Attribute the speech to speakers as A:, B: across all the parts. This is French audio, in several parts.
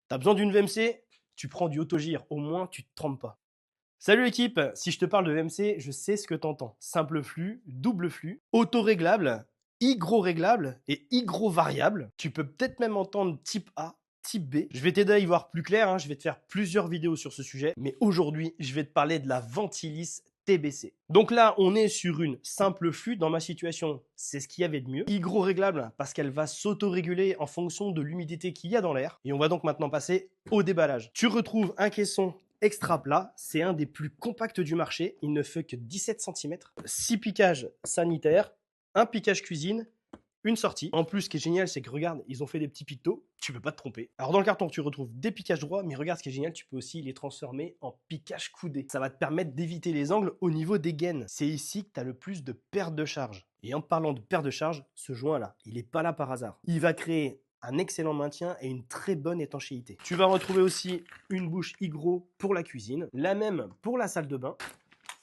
A: T'as besoin d'une VMC? Tu prends du autogire, au moins tu te trompes pas. Salut l'équipe, si je te parle de VMC, je sais ce que t'entends. Simple flux, double flux, auto-réglable, hygro-réglable et hygro-variable. Tu peux peut-être même entendre type A, type B. Je vais t'aider à y voir plus clair, je vais te faire plusieurs vidéos sur ce sujet, mais aujourd'hui, je vais te parler de la Ventilis TBC. Donc là, on est sur une simple flux. Dans ma situation, c'est ce qu'il y avait de mieux. Hygro-réglable parce qu'elle va s'auto-réguler en fonction de l'humidité qu'il y a dans l'air. Et on va donc maintenant passer au déballage. Tu retrouves un caisson extra plat, c'est un des plus compacts du marché, il ne fait que 17 cm, 6 piquages sanitaires, un piquage cuisine, une sortie. En plus, ce qui est génial, c'est que regarde, ils ont fait des petits pictos, tu peux pas te tromper. Alors dans le carton, tu retrouves des piquages droits, mais regarde ce qui est génial, tu peux aussi les transformer en piquage coudé. Ça va te permettre d'éviter les angles au niveau des gaines. C'est ici que tu as le plus de perte de charge. Et en parlant de perte de charge, ce joint-là, il n'est pas là par hasard. Il va créer un excellent maintien et une très bonne étanchéité. Tu vas retrouver aussi une bouche hygro pour la cuisine, la même pour la salle de bain.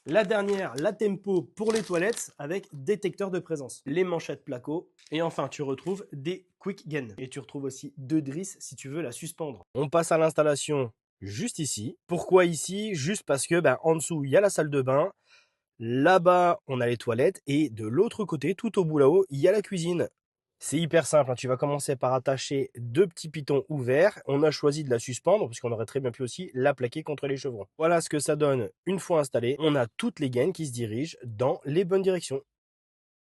A: La dernière, la Tempo pour les toilettes avec détecteur de présence. Les manchettes placo. Et enfin, tu retrouves des quick gain. Et tu retrouves aussi deux drisses si tu veux la suspendre. On passe à l'installation juste ici. Pourquoi ici? Juste parce que en dessous, il y a la salle de bain. Là-bas, on a les toilettes. Et de l'autre côté, tout au bout là-haut, il y a la cuisine. C'est hyper simple, tu vas commencer par attacher deux petits pitons ouverts. On a choisi de la suspendre parce qu'on aurait très bien pu aussi la plaquer contre les chevrons. Voilà ce que ça donne une fois installé. On a toutes les gaines qui se dirigent dans les bonnes directions.